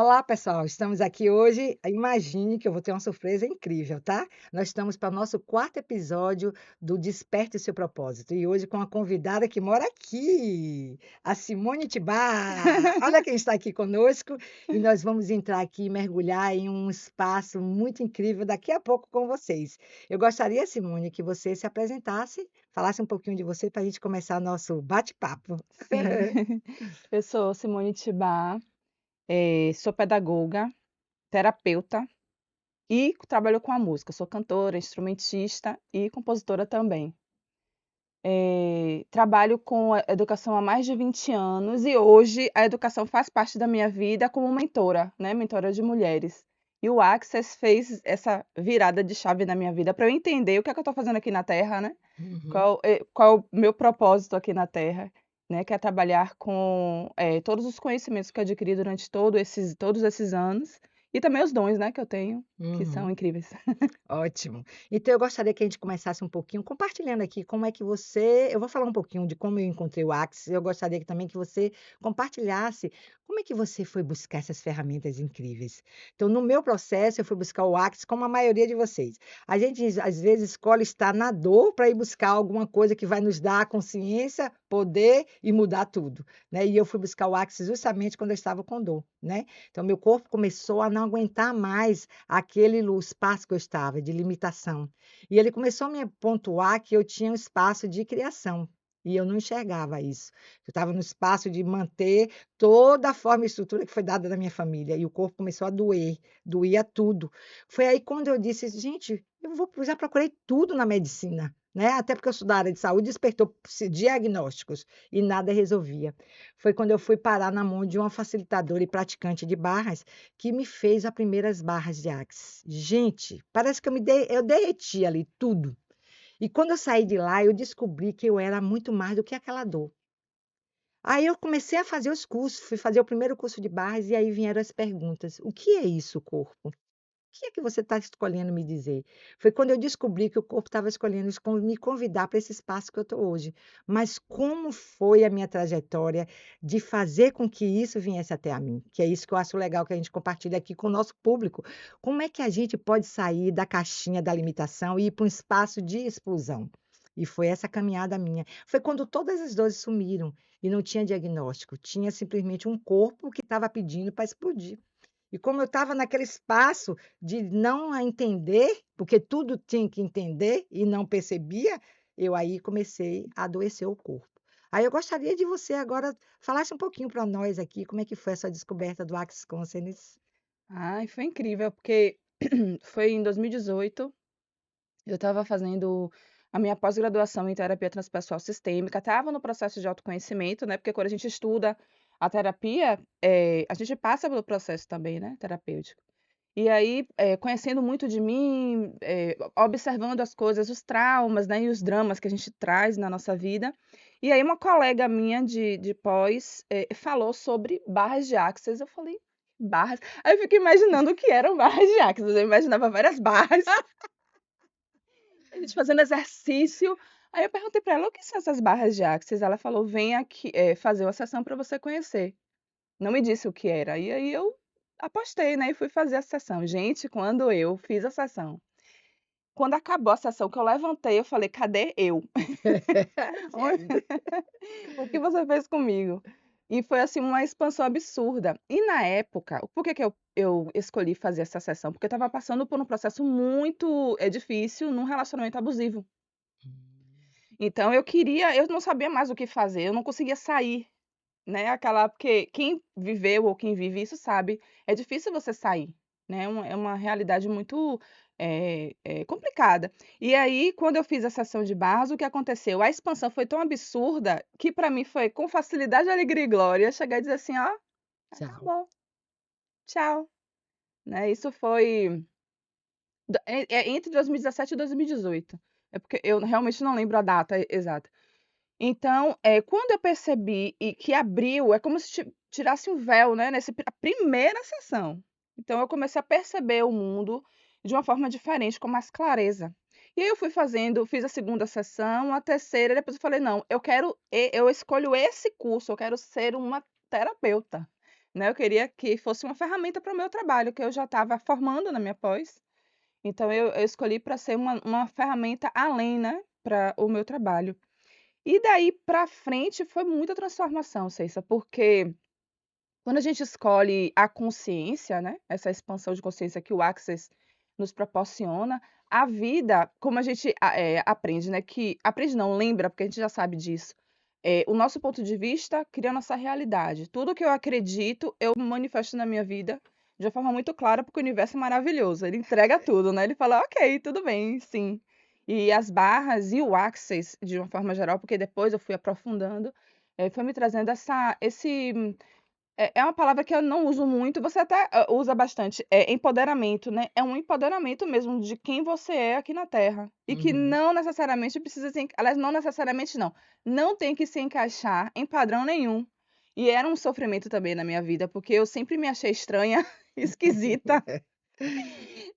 Olá, pessoal. Estamos aqui hoje. Imagine que eu vou ter uma surpresa incrível, tá? Nós estamos para o nosso quarto episódio do Desperte o Seu Propósito. E hoje com a convidada que mora aqui, a Simone Tibá. Olha quem está aqui conosco. E nós vamos entrar aqui e mergulhar em um espaço muito incrível daqui a pouco com vocês. Eu gostaria, Simone, que você se apresentasse, falasse um pouquinho de você para a gente começar nosso bate-papo. Sim, eu sou Simone Tibá, sou pedagoga, terapeuta e trabalho com a música. Sou cantora, instrumentista e compositora também. Trabalho com a educação há mais de 20 anos e hoje a educação faz parte da minha vida como mentora, né, mentora de mulheres. E o Access fez essa virada de chave na minha vida para eu entender o que é que eu estou fazendo aqui na Terra, né? Uhum. Qual é o meu propósito aqui na Terra, né, que é trabalhar com, todos os conhecimentos que eu adquiri durante todos esses anos, e também os dons, né, que eu tenho, que são Uhum. incríveis. Ótimo. Então eu gostaria que a gente começasse um pouquinho compartilhando aqui como é que você eu vou falar um pouquinho de como eu encontrei o Axis, eu gostaria que também que você compartilhasse como é que você foi buscar essas ferramentas incríveis. Então, no meu processo, eu fui buscar o Axis como a maioria de vocês. A gente, às vezes, escolhe estar na dor para ir buscar alguma coisa que vai nos dar consciência, poder e mudar tudo, né. E eu fui buscar o Axis justamente quando eu estava com dor, né. Então meu corpo começou a não aguentar mais aquele espaço que eu estava, de limitação. E ele começou a me pontuar que eu tinha um espaço de criação, e eu não enxergava isso. Eu estava no espaço de manter toda a forma e estrutura que foi dada na minha família, e o corpo começou a doer, doía tudo. Foi aí quando eu disse: "Gente, já procurei tudo na medicina", né, até porque eu sou da área de saúde, despertou diagnósticos, e nada resolvia. Foi quando eu fui parar na mão de uma facilitadora e praticante de barras, que me fez as primeiras barras de Axis. Gente, parece que eu derreti ali tudo. E quando eu saí de lá, eu descobri que eu era muito mais do que aquela dor. Aí eu comecei a fazer os cursos, fui fazer o primeiro curso de barras e aí vieram as perguntas: "O que é isso, corpo? O que é que você está escolhendo me dizer?". Foi quando eu descobri que o corpo estava escolhendo me convidar para esse espaço que eu estou hoje. Mas como foi a minha trajetória de fazer com que isso viesse até a mim? Que é isso que eu acho legal que a gente compartilha aqui com o nosso público. Como é que a gente pode sair da caixinha da limitação e ir para um espaço de explosão? E foi essa caminhada minha. Foi quando todas as dores sumiram e não tinha diagnóstico, tinha simplesmente um corpo que estava pedindo para explodir. E como eu estava naquele espaço de não a entender, porque tudo tinha que entender e não percebia, eu aí comecei a adoecer o corpo. Aí eu gostaria de você agora falasse um pouquinho para nós aqui, como é que foi essa descoberta do Axis Consciousness? Ai, foi incrível, porque foi em 2018, eu estava fazendo a minha pós-graduação em terapia transpessoal sistêmica, estava no processo de autoconhecimento, né, porque quando a gente estuda a terapia, a gente passa pelo processo também, né, terapêutico. E aí, conhecendo muito de mim, observando as coisas, os traumas, né, e os dramas que a gente traz na nossa vida. E aí uma colega minha de pós, falou sobre barras de Access, eu falei: "Barras?". Aí eu fiquei imaginando o que eram barras de Access, eu imaginava várias barras, a gente fazendo exercício. Aí eu perguntei para ela: "O que são essas barras de Access?". Ela falou: "Vem aqui, fazer uma sessão para você conhecer". Não me disse o que era, e aí eu apostei, né, e fui fazer a sessão. Gente, quando eu fiz a sessão, quando acabou a sessão que eu levantei, eu falei: "Cadê eu? Entendo. O que você fez comigo?". E foi, assim, uma expansão absurda. E na época, por que que eu escolhi fazer essa sessão? Porque eu estava passando por um processo muito, difícil num relacionamento abusivo. Então eu não sabia mais o que fazer, eu não conseguia sair. Né, aquela porque quem viveu ou quem vive isso sabe, é difícil você sair, né, é uma realidade muito, complicada. E aí, quando eu fiz a sessão de barras, o que aconteceu? A expansão foi tão absurda, que para mim foi com facilidade, alegria e glória chegar e dizer assim: "Ó, Tchau. acabou, tchau", né, isso foi entre 2017 e 2018. É porque eu realmente não lembro a data exata. Então, quando eu percebi e que abriu, é como se tirasse um véu, né, nesse a primeira sessão. Então eu comecei a perceber o mundo de uma forma diferente, com mais clareza. E aí eu fui fazendo, fiz a segunda sessão, a terceira, depois eu falei: "Não, eu escolho esse curso, eu quero ser uma terapeuta". né, eu queria que fosse uma ferramenta para o meu trabalho, que eu já estava formando na minha pós, então eu escolhi para ser uma ferramenta além, né, para o meu trabalho. E daí para frente foi muita transformação, Ceissa, porque quando a gente escolhe a consciência, né, essa expansão de consciência que o Access nos proporciona, a vida, como a gente aprende, né, que aprende não, lembra, porque a gente já sabe disso, o nosso ponto de vista cria a nossa realidade. Tudo que eu acredito, eu manifesto na minha vida de uma forma muito clara, porque o universo é maravilhoso, ele entrega tudo, né, ele fala: "Ok, tudo bem, sim". E as barras e o Access, de uma forma geral, porque depois eu fui aprofundando, foi me trazendo é uma palavra que eu não uso muito, você até, usa bastante, é empoderamento, né, é um empoderamento mesmo de quem você é aqui na Terra, e que Uhum. não necessariamente precisa aliás, não necessariamente não, não tem que se encaixar em padrão nenhum. E era um sofrimento também na minha vida, porque eu sempre me achei estranha, esquisita,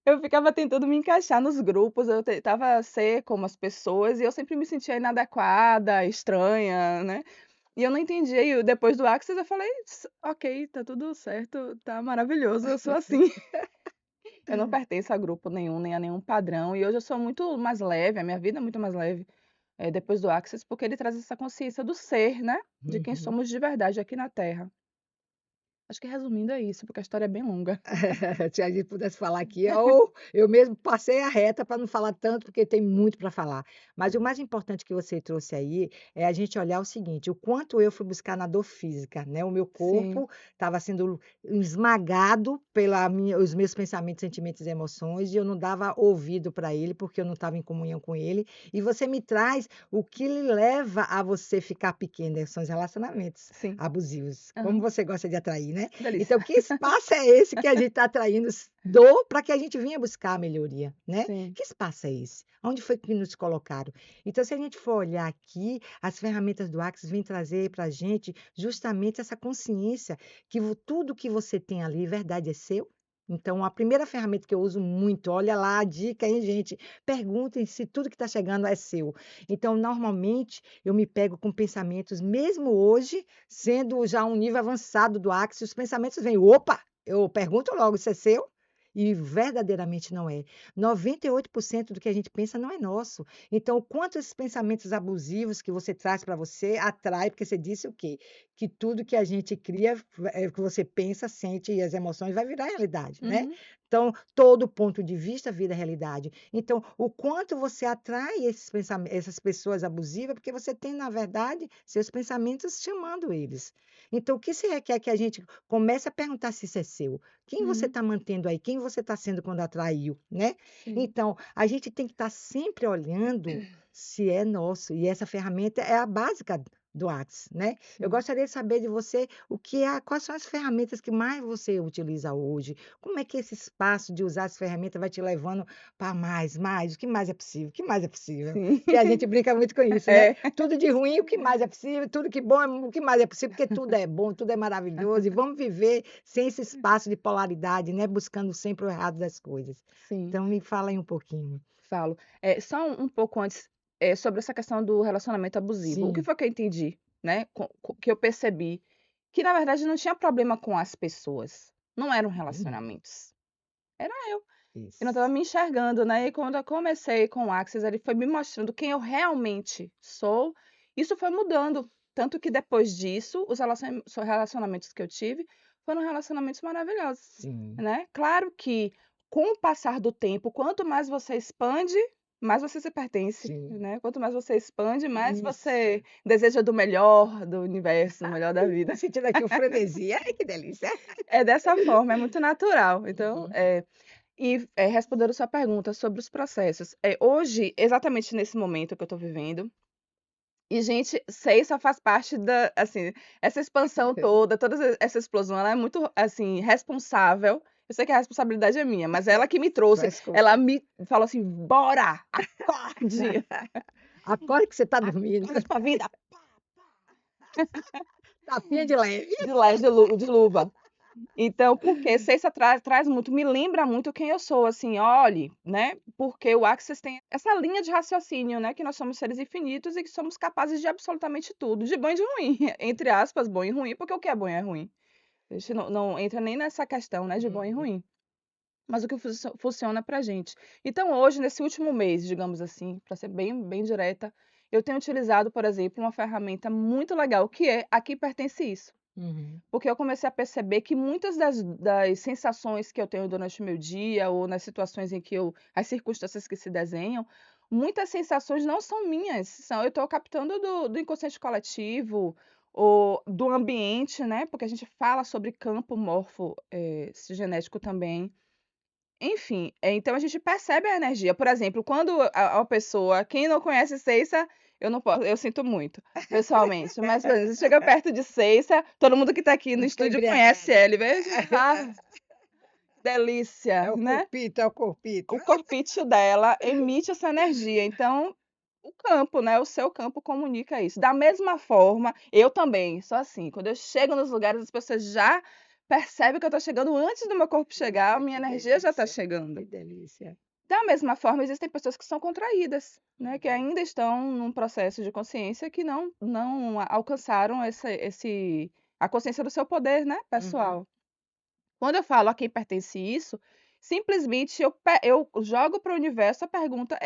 eu ficava tentando me encaixar nos grupos, eu tentava ser como as pessoas e eu sempre me sentia inadequada, estranha, né. E eu não entendia, e depois do Axis eu falei: Ok, tá tudo certo, tá maravilhoso, eu sou assim". Eu não pertenço a grupo nenhum, nem a nenhum padrão, e hoje eu sou muito mais leve, a minha vida é muito mais leve, depois do Axis, porque ele traz essa consciência do ser, né, de quem Uhum. somos de verdade aqui na Terra. Acho que resumindo é isso, porque a história é bem longa. Se a gente pudesse falar aqui, ou eu mesmo passei a reta para não falar tanto, porque tem muito para falar. Mas o mais importante que você trouxe aí é a gente olhar o seguinte: o quanto eu fui buscar na dor física, né? O meu Sim, corpo estava sendo esmagado pela minha, os meus pensamentos, sentimentos e emoções, e eu não dava ouvido para ele, porque eu não estava em comunhão com ele. E você me traz o que lhe leva a você ficar pequena, são os relacionamentos sim. abusivos. Como Aham. você gosta de atrair, né? Delícia. Então, que espaço é esse que a gente está atraindo dor para que a gente venha buscar a melhoria, né? Sim. Que espaço é esse? Onde foi que nos colocaram? Então, se a gente for olhar aqui, as ferramentas do Axis vêm trazer para a gente justamente essa consciência que tudo que você tem ali, verdade, é seu. Então, a primeira ferramenta que eu uso muito, olha lá a dica, hein, gente? Perguntem se tudo que está chegando é seu. Então, normalmente, eu me pego com pensamentos, mesmo hoje, sendo já um nível avançado do Axis, os pensamentos vêm, opa, eu pergunto logo, isso é seu? E verdadeiramente não é. 98% do que a gente pensa não é nosso. Então, o quanto esses pensamentos abusivos que você traz para você atrai, porque você disse o quê? Que tudo que a gente cria, que você pensa, sente e as emoções vai virar realidade, né? Uhum. Então, todo ponto de vista vira realidade. Então, o quanto você atrai esses pensamentos, essas pessoas abusivas, porque você tem, na verdade, seus pensamentos chamando eles. Então, o que você quer que a gente comece a perguntar se isso é seu? Quem você Uhum. está mantendo aí? Quem você está sendo quando atraiu, né? Sim. Então, a gente tem que estar sempre olhando se é nosso. E essa ferramenta é a básica do Whats, né? Eu Sim. gostaria de saber de você o que é, quais são as ferramentas que mais você utiliza hoje? Como é que esse espaço de usar as ferramentas vai te levando para mais, mais? O que mais é possível? O que mais é possível? Sim. Que a gente brinca muito com isso, né? É. Tudo de ruim, o que mais é possível? Tudo que bom, o que mais é possível? Porque tudo é bom, tudo é maravilhoso. E vamos viver sem esse espaço de polaridade, né? Buscando sempre o errado das coisas. Sim. Então, me fala aí um pouquinho. Falo. Só um pouco antes, sobre essa questão do relacionamento abusivo. O que Sim. foi que eu entendi, né, que eu percebi, que na verdade não tinha problema com as pessoas, não eram Uhum. relacionamentos, era eu não estava Isso. me enxergando, né, e quando eu comecei com o Axis, ele foi me mostrando quem eu realmente sou, isso foi mudando, tanto que depois disso, os relacionamentos que eu tive, foram relacionamentos maravilhosos, Sim. né. Claro que, com o passar do tempo, quanto mais você expande, mais você se pertence, Sim. né, quanto mais você expande, mais Isso. você deseja do melhor do universo, do melhor da Tô vida. sentindo aqui o frenesi. Ai, que delícia. É dessa forma, é muito natural. Então, Uhum. respondendo sua pergunta sobre os processos, hoje, exatamente nesse momento que eu estou vivendo, e gente, sei só faz parte da assim, essa expansão toda, essa explosão, ela é muito, assim, responsável. Eu sei que a responsabilidade é minha, mas ela que me trouxe, Faz com ela me falou assim: "Bora, acorde, Acorde que você está dormindo. acorda pra vida, Tapinha de leve. de leste de luva". Então, porque Sexta traz muito, me lembra muito quem eu sou, assim, olhe, né, porque o Axis tem essa linha de raciocínio, né, que nós somos seres infinitos e que somos capazes de absolutamente tudo, de bom e de ruim, entre aspas, bom e ruim, porque o que é bom é ruim, A gente não entra nem nessa questão, né, de bom e Uhum, ruim, mas o que funciona pra gente. Então hoje, nesse último mês, digamos assim, para ser bem direta, eu tenho utilizado, por exemplo, uma ferramenta muito legal, que é Aqui Pertence Isso. uhum, Porque eu comecei a perceber que muitas das sensações que eu tenho durante o meu dia ou nas situações em que as circunstâncias que se desenham, muitas sensações não são minhas, eu estou captando do inconsciente coletivo ou do ambiente, né? Porque a gente fala sobre campo genético também. Enfim, então a gente percebe a energia. Por exemplo, quando a pessoa, quem não conhece Ceissa, eu não posso, eu sinto muito, pessoalmente, mas por exemplo, você chega perto de Ceissa, todo mundo que está aqui no fica estúdio conhece embriagada. ele, veja, ah, delícia, É o né? corpito, é o corpito. O corpício dela emite essa energia, então o campo, né, o seu campo comunica isso. Da mesma forma, eu também sou assim, quando eu chego nos lugares, as pessoas já percebem que eu estou chegando antes do meu corpo chegar, a Eita, minha que energia já está delícia, que chegando. delícia. Da mesma forma, existem pessoas que são contraídas, né, que Uhum, ainda estão num processo de consciência que não alcançaram a consciência do seu poder, né, uhum. pessoal. Quando eu falo a quem pertence isso, simplesmente eu jogo para o universo a pergunta,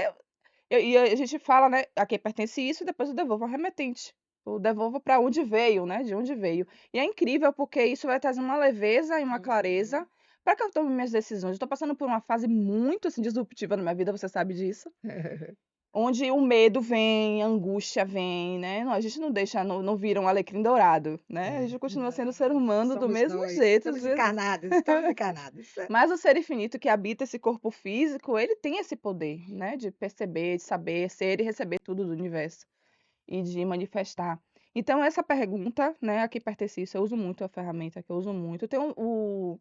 e a gente fala, né, a quem pertence isso e depois eu devolvo ao remetente. Eu devolvo para onde veio, né, de onde veio. E é incrível porque isso vai trazer uma leveza e uma Uhum. clareza para que eu tome minhas decisões. Eu estou passando por uma fase muito, assim, disruptiva na minha vida, você sabe disso, onde o medo vem, a angústia vem, né, a gente não deixa, não vira um alecrim dourado, né, a É, gente continua sendo ser não, humano do somos mesmo nós, jeito, às estamos vezes. encarnados, estamos encarnados. Mas o ser infinito que habita esse corpo físico, ele tem esse poder, né, de perceber, de saber, ser e receber tudo do universo e de manifestar. Então essa pergunta, né, a que pertence isso, eu uso muito a ferramenta que eu uso muito. Tem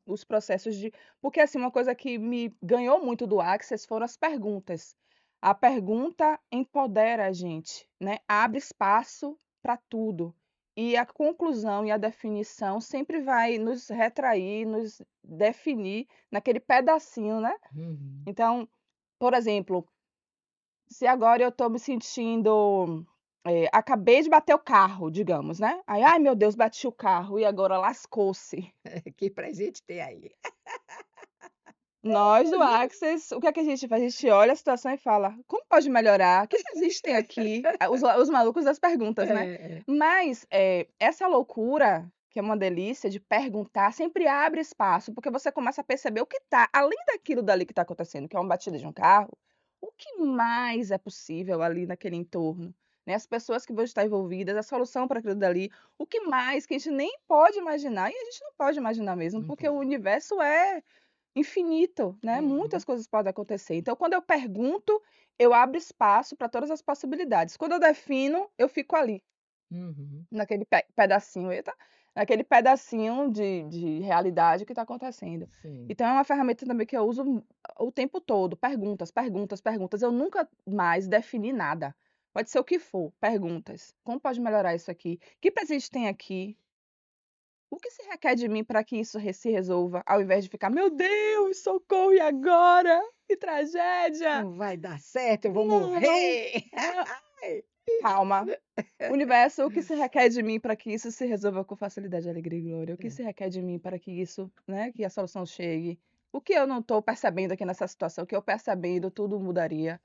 os processos de porque, assim, uma coisa que me ganhou muito do Access foram as perguntas. A pergunta empodera a gente, né, abre espaço para tudo. E a conclusão e a definição sempre vai nos retrair, nos definir naquele pedacinho, né. Uhum. Então, por exemplo, se agora eu estou me sentindo, acabei de bater o carro, digamos, né, aí: "Ai meu Deus, bati o carro e agora lascou-se". Que presente tem aí? Nós do Access, o que é que a gente faz? A gente olha a situação e fala: "Como pode melhorar? O que existem aqui?" Os malucos das perguntas, né. É, é. Mas, essa loucura, que é uma delícia de perguntar, sempre abre espaço, porque você começa a perceber o que tá além daquilo dali que está acontecendo, que é uma batida de um carro, o que mais é possível ali naquele entorno, né, as pessoas que vão estar envolvidas, a solução para aquilo dali, o que mais que a gente nem pode imaginar, e a gente não pode imaginar mesmo, porque o Uhum, universo é infinito, né, muitas uhum, coisas podem acontecer. Então, quando eu pergunto, eu abro espaço para todas as possibilidades. Quando eu defino, eu fico ali, uhum. naquele pedacinho, eita, naquele pedacinho de realidade que está acontecendo. Sim. Então é uma ferramenta também que eu uso o tempo todo, perguntas, perguntas, perguntas. Eu nunca mais defini nada. Pode ser o que for, perguntas. Como pode melhorar isso aqui? Que presente tem aqui? O que se requer de mim para que isso se resolva, ao invés de ficar: "Meu Deus, socorro, e agora? Que tragédia!". Não vai dar certo, eu vou Não, morrer. não, calma. Universo, o que se requer de mim para que isso se resolva com facilidade, alegria e glória? O que se requer de mim para que isso, né, que a solução chegue? O que eu não estou percebendo aqui nessa situação, que eu percebendo tudo mudaria,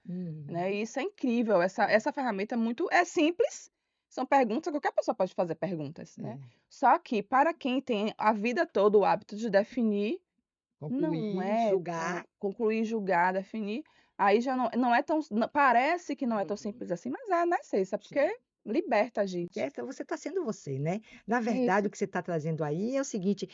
né, Uhum. e isso é incrível, essa ferramenta é simples, são perguntas, qualquer pessoa pode fazer perguntas, né. É. Só que para quem tem a vida toda o hábito de definir, não Concluir, é tão julgar. concluir, julgar, definir, aí já não é tão parece que não é tão Uhum. simples assim, mas é, né, Ceissa, Sim. porque liberta a Porque gente. você está sendo você, né. Na É verdade, isso. o que você está trazendo aí é o seguinte: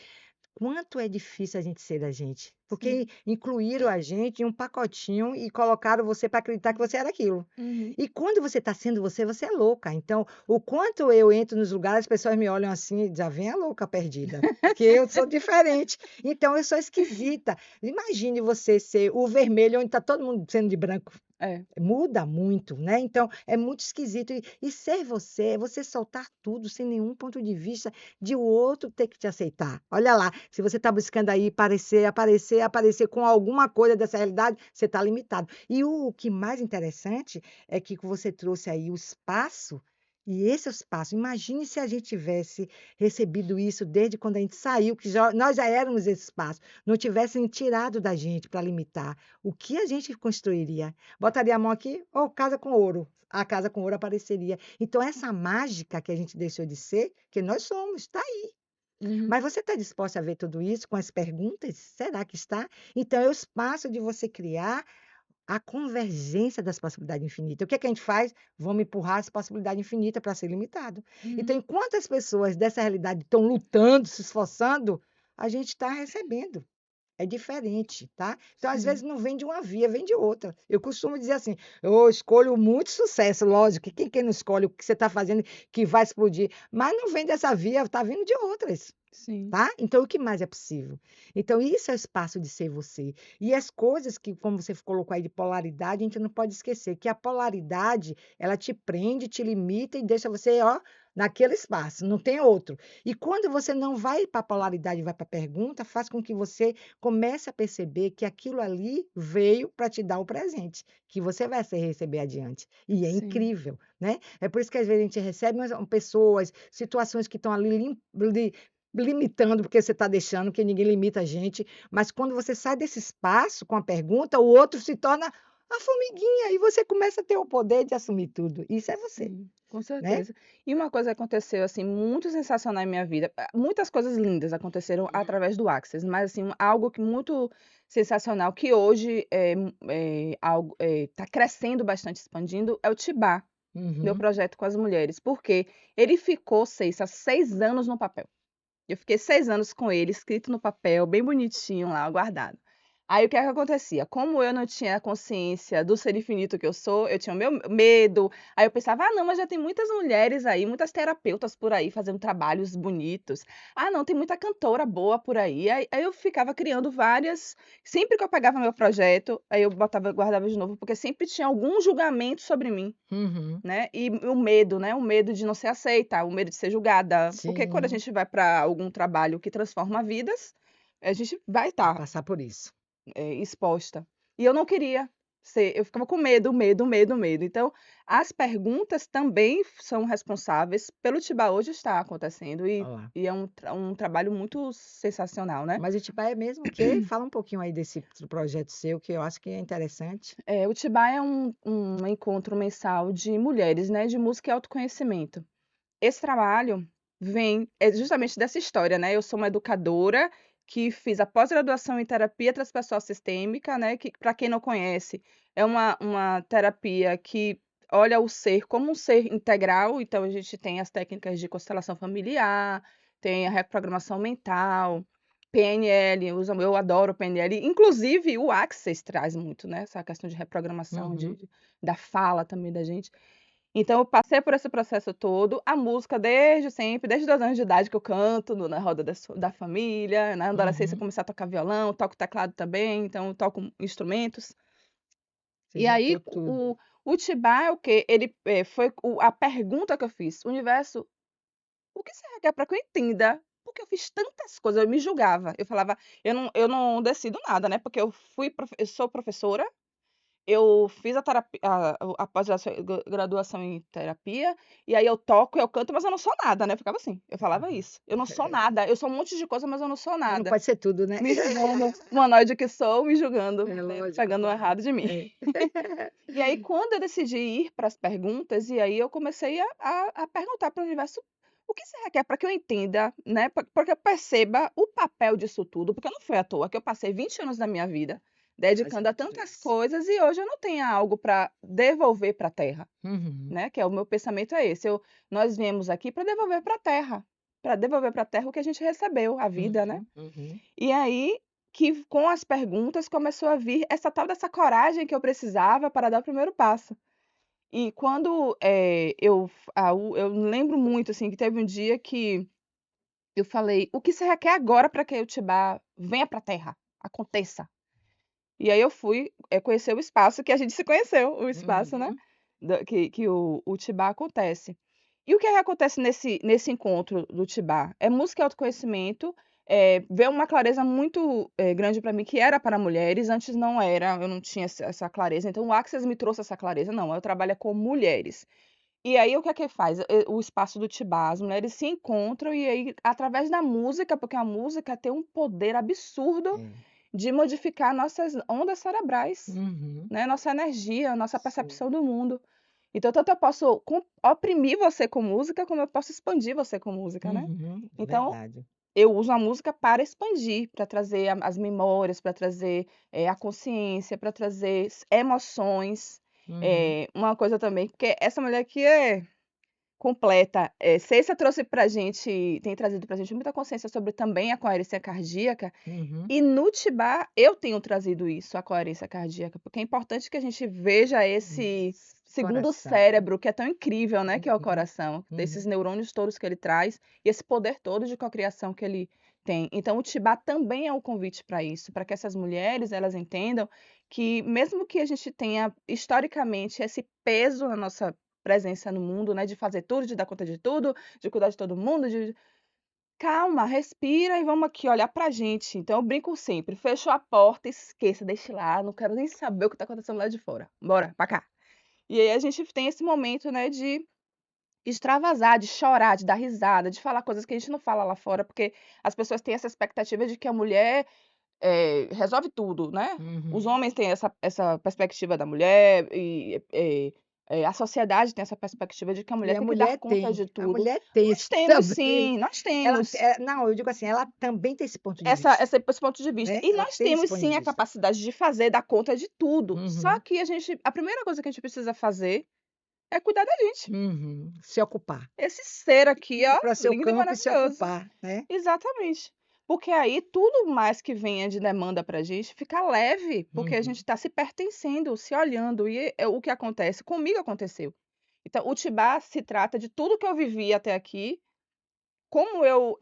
quanto é difícil a gente ser a gente, Sim. porque incluíram a gente em um pacotinho e colocaram você para acreditar que você era aquilo. Uhum. E quando você está sendo você, você é louca. Então, o quanto eu entro nos lugares, as pessoas me olham assim e dizem: "Ah, vem a louca perdida", porque eu sou diferente. Então eu sou esquisita. Imagine você ser o vermelho onde está todo mundo sendo de branco. É. Muda muito, né, então é muito esquisito e ser você é você soltar tudo sem nenhum ponto de vista de o outro ter que te aceitar. Olha lá, se você está buscando aí parecer, aparecer, aparecer com alguma coisa dessa realidade, você está limitado. E o que mais interessante é que você trouxe aí o espaço E esse é o espaço. Imagine se a gente tivesse recebido isso desde quando a gente saiu, que já nós já éramos esse espaço, não tivessem tirado da gente para limitar, o que a gente construiria? Botaria a mão aqui, ou casa com ouro, a casa com ouro apareceria. Então essa mágica que a gente deixou de ser, que nós somos, está aí. Uhum. Mas você está disposta a ver tudo isso com as perguntas? Será que está? Então é o espaço de você criar a convergência das possibilidades infinitas. O que é que a gente faz? Vamos empurrar as possibilidades infinitas para ser limitado. Então, Uhum. enquanto as pessoas dessa realidade estão lutando, se esforçando, a gente está recebendo. É diferente, tá? Então, às vezes, Sim, não vem de uma via, vem de outra. Eu costumo dizer assim: eu escolho muito sucesso, lógico, que quem não escolhe o que você está fazendo que vai explodir, mas não vem dessa via, está vindo de outras. sim, Tá? Então, o que mais é possível? Então, isso é o espaço de ser você. E as coisas que, como você colocou aí de polaridade, a gente não pode esquecer que a polaridade, ela te prende, te limita e deixa você, ó, naquele espaço, não tem outro. E quando você não vai para a polaridade, vai para a pergunta, faz com que você comece a perceber que aquilo ali veio para te dar o presente, que você vai se receber adiante. E é sim, incrível, né? É por isso que às vezes a gente recebe pessoas, situações que estão ali limitando, porque você está deixando, que ninguém limita a gente, mas quando você sai desse espaço com a pergunta, o outro se torna a formiguinha e você começa a ter o poder de assumir tudo. Isso é você, sim, com né? certeza. E uma coisa que aconteceu, assim, muito sensacional em minha vida, muitas coisas lindas aconteceram através do Access, mas, assim, algo que muito sensacional, que hoje algo, tá crescendo bastante, expandindo, é o Tibá, meu Uhum. projeto com as mulheres, porque ele ficou, 6 anos no papel. Eu fiquei 6 anos com ele, escrito no papel, bem bonitinho lá, guardado. Aí o que é que acontecia? Como eu não tinha consciência do ser infinito que eu sou, eu tinha o meu medo. Aí eu pensava: "Ah, não, mas já tem muitas mulheres aí, muitas terapeutas por aí fazendo trabalhos bonitos. Ah, não, tem muita cantora boa por aí". Aí eu ficava criando várias, sempre que eu pegava meu projeto, aí eu botava guardava de novo, porque sempre tinha algum julgamento sobre mim. Uhum. Né, e o medo, né, o medo de não ser aceita, o medo de ser julgada, porque quando a Sim, gente vai para algum trabalho que transforma vidas, a gente vai vai estar, passar por isso. exposta. E eu não queria ser, eu ficava com medo, medo, medo, medo. Então, as perguntas também são responsáveis pelo Tibá hoje estar acontecendo Olha lá. e é um trabalho muito sensacional, né. Mas Itibaia é mesmo o quê? Fala um pouquinho aí desse projeto seu, que eu acho que é interessante. O Tibá é um encontro mensal de mulheres, né, de música e autoconhecimento. Esse trabalho vem justamente dessa história, né, eu sou uma educadora que fiz a pós-graduação em terapia transpessoal sistêmica, né, que para quem não conhece, é uma terapia que olha o ser como um ser integral, então a gente tem as técnicas de constelação familiar, tem a reprogramação mental, PNL, eu adoro PNL, inclusive o Access traz muito, né, essa questão de reprogramação Uhum. da fala também da gente. Então eu passei por esse processo todo, a música desde sempre, desde 2 anos de idade que eu canto na roda da família, na adolescência eu Uhum. comecei a tocar violão, toco teclado também, então eu toco instrumentos. Você E aí juntou tudo. o Tibá é o quê? Ele, foi a pergunta que eu fiz: "Universo, o que você quer para que eu entenda?" Porque eu fiz tantas coisas, eu me julgava, eu falava: "Eu não decido nada, né", porque eu sou professora, eu fiz a graduação em terapia, e aí eu toco, eu canto, mas eu não sou nada, né, eu ficava assim, eu falava isso: "Eu não sou nada, eu sou um monte de coisa, mas eu não sou Mas não nada". pode ser tudo, né? Me julgando, humanoide que sou, me julgando, É né, lógico. pegando o errado de mim. É. E aí quando eu decidi ir para as perguntas, e aí eu comecei a perguntar para o universo: "O que você requer para que eu entenda, né, pra que eu perceba o papel disso tudo?", porque não foi à toa que eu passei 20 anos da minha vida dedicando a Fazendo tudo tantas isso. coisas e hoje eu não tenho algo para devolver para a terra, Uhum. né, que é o meu pensamento é esse, nós viemos aqui para devolver para a terra o que a gente recebeu, a vida, né. Uhum. Uhum. E aí que com as perguntas começou a vir essa tal dessa coragem que eu precisava para dar o primeiro passo. E quando, eu lembro muito, assim, que teve um dia que eu falei: "O que você requer agora para que o Tibá venha para a terra, aconteça?". E aí eu fui, conhecer o espaço que a gente se conheceu, o espaço, né, Uhum. da que o Tibá acontece. E o que é que acontece nesse encontro do Tibá? É música e autoconhecimento, veio uma clareza muito, grande para mim que era para mulheres, antes não era, eu não tinha essa clareza, então o Access me trouxe essa clareza, não, eu trabalho com mulheres. E aí o que é que faz? O espaço do Tibá, as mulheres se encontram e aí através da música, porque a música tem um poder absurdo É. de modificar nossas ondas cerebrais, Uhum. né, nossa energia, nossa Sim. percepção do mundo. Então tanto eu posso oprimir você com música, como eu posso expandir você com música, né. Uhum. Então Verdade. eu uso a música para expandir, para trazer as memórias, para trazer, a consciência, para trazer emoções. Uhum. Uma coisa também, porque essa mulher aqui é completa. Ceissa trouxe pra gente tem trazido pra gente muita consciência sobre também a coerência cardíaca, Uhum. e no Tibá eu tenho trazido isso, a coerência cardíaca, porque é importante que a gente veja esse Isso. segundo Coração. cérebro que é tão incrível, né, que é o Uhum. coração, desses Uhum. neurônios todos que ele traz, e esse poder todo de cocriação que ele tem. Então o Tibá também é um convite para isso, para que essas mulheres, elas entendam que mesmo que a gente tenha historicamente esse peso na nossa presença no mundo, né, de fazer tudo, de dar conta de tudo, de cuidar de todo mundo, de calma, respira e vamos aqui olhar pra gente. Então eu brinco sempre, fechou a porta, esqueça, deixe lá, não quero nem saber o que tá acontecendo lá de fora. Bora, pra cá. E aí a gente tem esse momento, né, de extravasar, de chorar, de dar risada, de falar coisas que a gente não fala lá fora, porque as pessoas têm essa expectativa de que a mulher, resolve tudo, né. Os Uhum. homens têm essa perspectiva da mulher e, a sociedade tem essa perspectiva de que a E mulher a tem que dar mulher conta tem, de a tudo. mulher tem Nós esse temos também. sim, nós Ela temos. não, eu digo assim, ela também tem esse ponto de Essa vista, esse ponto de vista. né, E ela nós tem esse temos ponto de sim a vista. capacidade de fazer, dar conta de tudo, só Uhum. que a primeira coisa que a gente precisa fazer é cuidar da gente. Uhum. Se ocupar. Esse ser aqui, Ir ó, para seu lindo e campo e se maravilhoso. ocupar, né. Exatamente. Porque aí tudo mais que venha de demanda pra gente fica leve, porque a gente Uhum. tá se pertencendo, se olhando e é o que acontece, comigo aconteceu. Então o Tibá se trata de tudo que eu vivi até aqui, como eu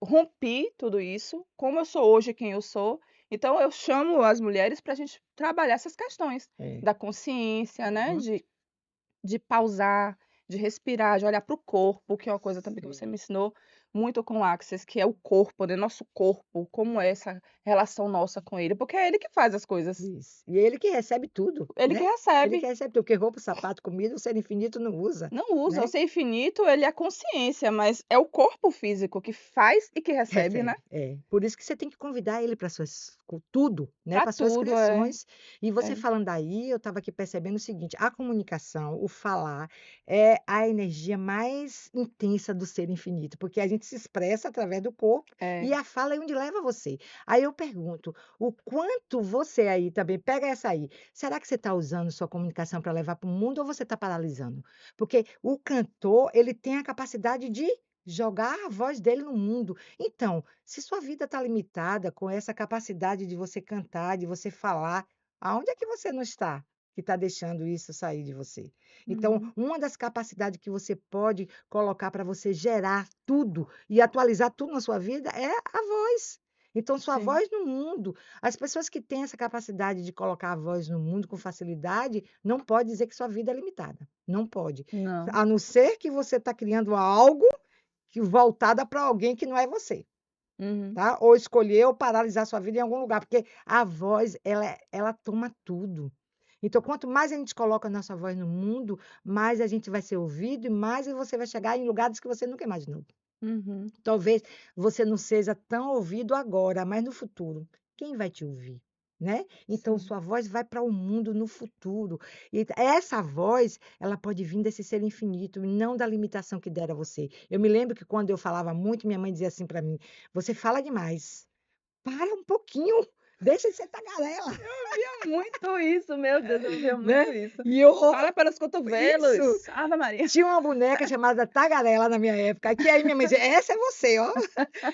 rompi tudo isso, como eu sou hoje quem eu sou, então eu chamo as mulheres para a gente trabalhar essas questões É. da consciência, né, Uhum. de pausar, de respirar, de olhar para o corpo, que é uma coisa também que você Sim. me ensinou muito com o Access, que é o corpo, né, nosso corpo, como é essa relação nossa com ele, porque é ele que faz as coisas, Isso. E ele que recebe tudo, ele que né. Ele que recebe. recebe tudo, porque roupa, sapato, comida, o ser infinito não usa, Não usa, o né. ser infinito ele é consciência, mas é o corpo físico que faz e que recebe, né, Recebe, é. Por isso que você tem que convidar ele para suas tudo, né, pra para suas tudo, é. criações. E você É. falando aí, eu estava aqui percebendo o seguinte, a comunicação, o falar, é a energia mais intensa do ser infinito, porque a gente se expressa através do corpo e É. a fala é onde leva você. Aí eu pergunto, o quanto você aí também pega essa aí, será que você está usando sua comunicação para levar para o mundo ou você está paralisando? Porque o cantor, ele tem a capacidade de jogar a voz dele no mundo. Então, se sua vida está limitada com essa capacidade de você cantar, de você falar, aonde é que você não está, que está deixando isso sair de você? Então, Uhum. uma das capacidades que você pode colocar para você gerar tudo e atualizar tudo na sua vida é a voz. Então, sua Sim. voz no mundo. As pessoas que têm essa capacidade de colocar a voz no mundo com facilidade, não pode dizer que sua vida é limitada. Não pode. Não. A não ser que você está criando algo que voltada para alguém que não é você, Uhum. tá. Ou escolher ou paralisar sua vida em algum lugar, porque a voz ela toma tudo. Então quanto mais a gente coloca a nossa voz no mundo, mais a gente vai ser ouvido e mais você vai chegar em lugares que você nunca imaginou. Uhum. Talvez você não seja tão ouvido agora, mas no futuro, quem vai te ouvir, né? Então Sim. sua voz vai para o mundo no futuro. E essa voz, ela pode vir desse ser infinito e não da limitação que deram a você. Eu me lembro que quando eu falava muito, minha mãe dizia assim para mim: "Você fala demais. Para um pouquinho, deixa de ser tagarela", Ouvia muito isso, meu Deus, eu ouvia né? muito isso. E eu Fala pelos isso. cotovelos, Ave Maria. Tinha uma boneca chamada Tagarela na minha época, que aí minha mãe dizia: "Essa é você, ó".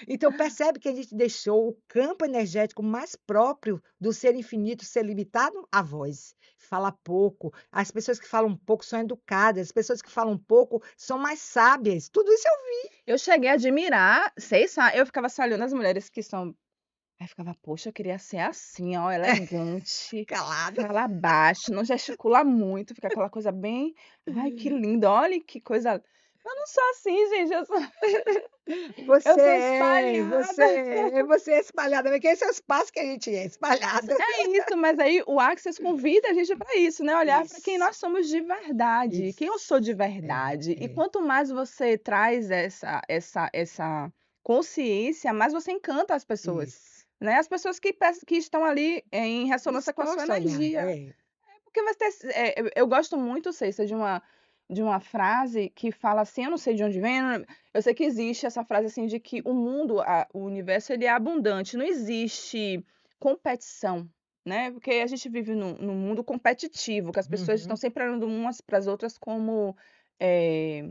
Então percebe que a gente deixou o campo energético mais próprio do ser infinito ser limitado à voz. Fala pouco, as pessoas que falam pouco são educadas, as pessoas que falam pouco são mais sábias, tudo isso eu Eu cheguei a admirar, sei sa eu ficava só olhando as mulheres que são aí ficava: "Poxa, eu queria ser assim, ó, elegante, calada. fala baixo, não gesticula muito", fica aquela coisa bem: "Ai, que lindo, olha que coisa", Eu não sou assim, gente, eu Você sou é, espalhada. você é espalhada, porque esse é o espaço que a gente é, espalhada. É isso, mas aí o Access convida a gente para isso, né, olhar para quem Isso, nós somos de verdade, quem eu isso. sou de É, verdade. E é, quanto mais você traz essa consciência, mais você encanta as pessoas, isso. né, as pessoas que estão ali em ressonância com a sua Disposto a olhar, energia. é. Porque você eu gosto muito, Ceissa, de uma frase que fala assim, eu não sei de onde vem, eu sei que existe essa frase, assim, de que o mundo, o universo, ele é abundante, não existe competição, né, porque a gente vive num mundo competitivo, que as pessoas estão Uhum, sempre olhando umas para as outras como, eh,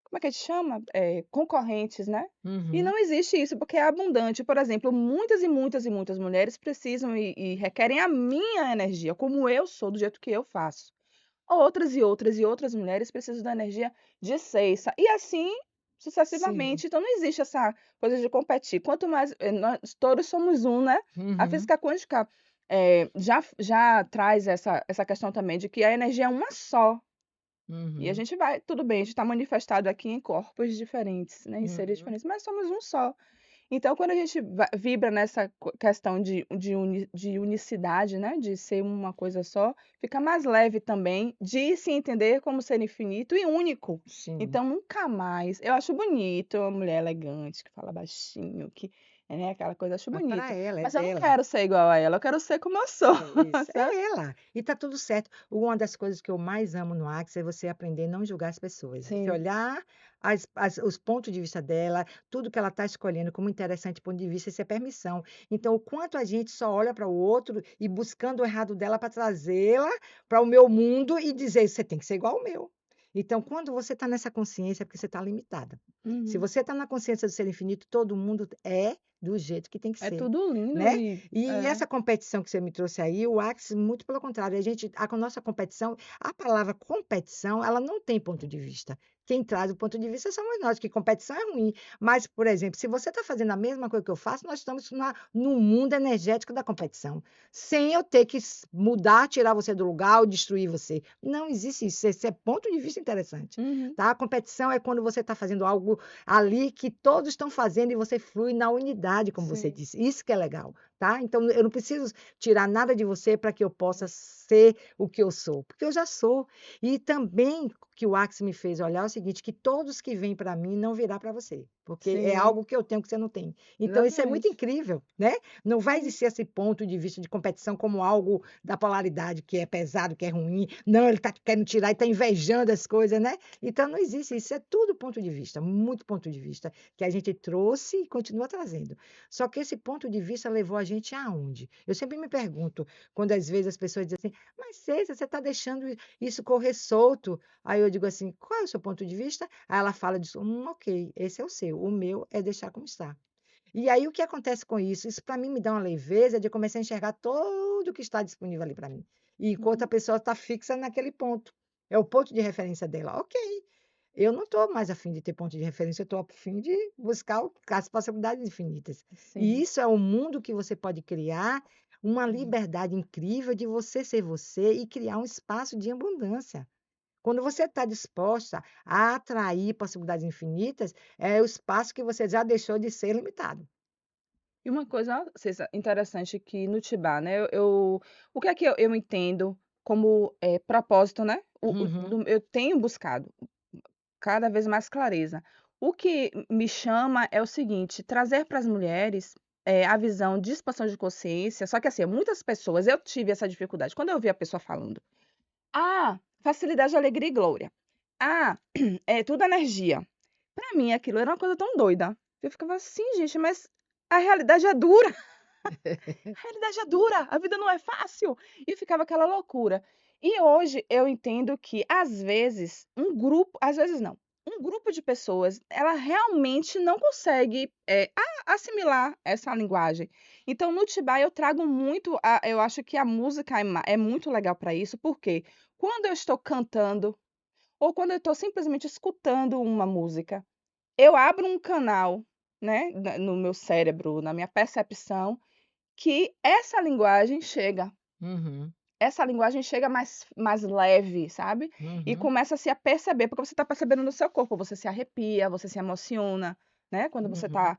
como é que a gente chama? Concorrentes, né. E uhum. não existe isso, porque é abundante. Por exemplo, muitas e muitas e muitas mulheres precisam e requerem a minha energia, como eu sou, do jeito que eu faço. Outras e outras e outras mulheres precisam da energia de Ceissa, e assim Sim. sucessivamente. Então não existe essa coisa de competir. Quanto mais nós todos somos um, né. A Uhum, física quântica, já traz essa questão também de que a energia é uma só, e a uhum, gente vai tudo bem, a gente está manifestado aqui em corpos diferentes, né, em seres uhum. diferentes, mas somos um só. Então, quando a gente vibra nessa questão de unicidade, né, de ser uma coisa só, fica mais leve também de se entender como ser infinito e único. Sim. Então, nunca mais. Eu acho bonito uma mulher elegante, que fala baixinho, que é, né, aquela coisa, acho Mas para bonito. ela, é Mas eu não dela. quero ser igual a ela, eu quero ser como eu sou, É isso, sabe? é ela. E tá tudo certo. Uma das coisas que eu mais amo no Axis é você aprender a não julgar as pessoas. Você Sim, olhar os pontos de vista dela, tudo que ela está escolhendo como interessante ponto de vista, isso é permissão. Então, o quanto a gente só olha para o outro e buscando o errado dela para trazê-la para o meu mundo e dizer: "Você tem que ser igual ao meu". Então, quando você está nessa consciência, é porque você está limitada. Se uhum. você está na consciência do ser infinito, todo mundo é do jeito que tem que É ser, tudo lindo né? e E é, essa competição que você me trouxe aí, o Axis, muito pelo contrário, a nossa competição, a palavra competição, ela não tem ponto de vista. Quem traz o ponto de vista somos nós, que competição é ruim. Mas, por exemplo, se você está fazendo a mesma coisa que eu faço, nós estamos no mundo energético da competição. Sem eu ter que mudar, tirar você do lugar ou destruir você. Não existe isso. Esse é ponto de vista interessante. uhum, Tá? A competição é quando você está fazendo algo ali que todos estão fazendo e você flui na unidade, como você sim, disse. Isso que é legal. Tá? Então, eu não preciso tirar nada de você para que eu possa ser o que eu sou, porque eu já sou. E também que o Axis me fez olhar é o seguinte, que todos que vêm para mim não virá para você, porque é sim, algo que eu tenho que você não tem. Então, isso é muito exatamente. incrível, né? Não vai Uhum. existir esse ponto de vista de competição como algo da polaridade, que é pesado, que é ruim. Não, ele está querendo tirar e está invejando as coisas, né? Então, não existe isso. É tudo ponto de vista, muito ponto de vista, que a gente trouxe e continua trazendo. Só que esse ponto de vista levou a gente aonde? Eu sempre me pergunto, quando às vezes as pessoas dizem assim, mas César, você está deixando isso correr solto. Aí eu digo assim, qual é o seu ponto de vista? Aí ela fala disso, ok, esse é o seu, o meu é deixar como está. E aí o que acontece com isso? Isso para mim me dá uma leveza de eu começar a enxergar tudo que está disponível ali para mim. E enquanto a Uhum. pessoa está fixa naquele ponto. É o ponto de referência dela. Ok, eu não estou mais afim de ter ponto de referência, eu estou afim de buscar as possibilidades infinitas. E Sim. isso é um mundo que você pode criar, uma Uhum. liberdade incrível de você ser você e criar um espaço de abundância. Quando você está disposta a atrair possibilidades infinitas, é o espaço que você já deixou de ser limitado. E uma coisa, Cissa, interessante que no Tibá, né, o que é que eu entendo como, propósito, né, Uhum, eu tenho buscado cada vez mais clareza. O que me chama é o seguinte, trazer para as mulheres, a visão de expansão de consciência, só que assim, muitas pessoas eu tive essa dificuldade, quando eu vi a pessoa falando: "Ah, facilidade, alegria e glória. Ah, é tudo energia". Para mim aquilo era uma coisa tão doida. Eu ficava assim: "Gente, mas a realidade é dura". A realidade é dura, a vida não é fácil. E ficava aquela loucura. E hoje eu entendo que, às vezes não, um grupo de pessoas, ela realmente não consegue, assimilar essa linguagem. Então, no Tibá eu trago muito eu acho que a música é muito legal para isso, porque quando eu estou cantando, ou quando eu estou simplesmente escutando uma música, eu abro um canal, né, no meu cérebro, na minha percepção, que essa linguagem chega. uhum. essa linguagem chega mais leve, sabe? E Uhum, começa-se a perceber, porque você está percebendo no seu corpo, você se arrepia, você se emociona, né? Quando você uhum. está.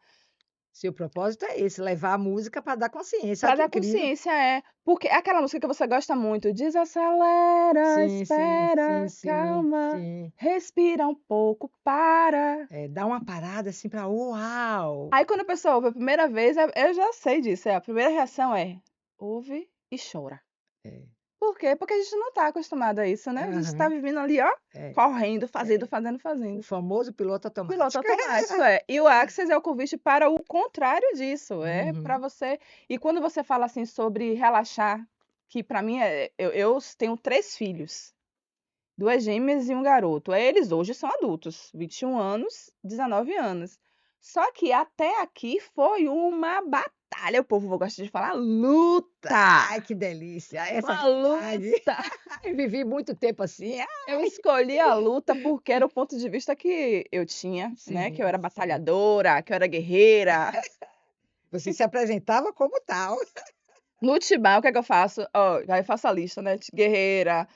Seu propósito é esse, levar a música para dar consciência. Olha Para que dar incrível. consciência, é. Porque é aquela música que você gosta muito, desacelera, Sim, sim, sim, espera, sim, calma, sim. respira um pouco, para. Dá uma parada assim para uau! Aí quando a pessoa ouve a primeira vez, eu já sei disso, a primeira reação é: ouve e chora. É. Por quê? Porque a gente não está acostumado a isso, né? A gente está Aham. vivendo ali, ó, É, correndo, fazendo, é. fazendo, O fazendo. famoso piloto Piloto automático. automático, é. E o Access é o convite para o contrário disso, é para Uhum. você. E quando você fala assim sobre relaxar, que para mim eu tenho 3 filhos, 2 gêmeas e um garoto. Eles hoje são adultos, 21 anos, 19 anos. Só que até aqui foi uma batalha, o povo gosta de falar luta. Ai, que delícia, essa é Uma verdade. luta. Eu vivi muito tempo assim. Eu escolhi a luta porque era o ponto de vista que eu tinha, né? Que eu Sim, era sim. batalhadora, que eu era guerreira. Você se apresentava como tal. No Tibau, o que é que eu faço? Ó, aí eu faço a lista, né? Guerreira,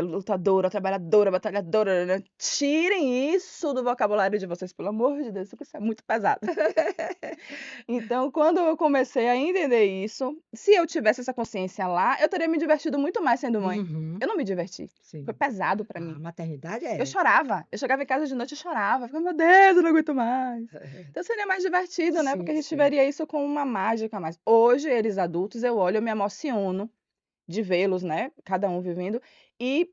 lutadora, trabalhadora, batalhadora, né? Tirem isso do vocabulário de vocês, pelo amor de Deus, porque isso é muito pesado. Então, quando eu comecei a entender isso, se eu tivesse essa consciência lá, eu teria me divertido muito mais sendo mãe. Uhum, Eu não me diverti. Foi sim. pesado pra A mim. maternidade Eu é. chorava. Eu chegava em casa de noite e chorava. Ficava, meu Deus, eu não aguento mais. Então seria mais divertido, né? Sim, Porque a gente sim. veria isso com uma mágica a mais. Hoje, eles adultos, eu olho, eu me emociono de vê-los, né? Cada um vivendo. E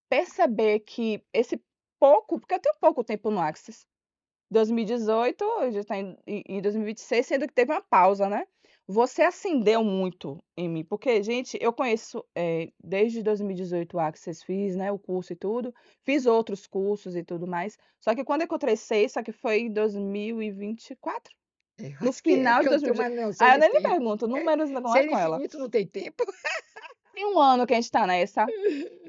perceber que esse pouco, porque eu tenho pouco tempo no Axis. 2018, a gente está em 2026, sendo que teve uma pausa, né? Você acendeu muito em mim, porque, gente, eu conheço desde 2018 o Access, fiz, né, o curso e tudo, fiz outros cursos e tudo mais, só que quando eu encontrei só que foi em 2024, Eu no acho que é, final porque de eu não tenho 2018. mais noção Ah, eu de nem lhe tempo. pergunto, números não é Ser com ela. infinito não tem tempo. Tem um ano que a gente tá nessa.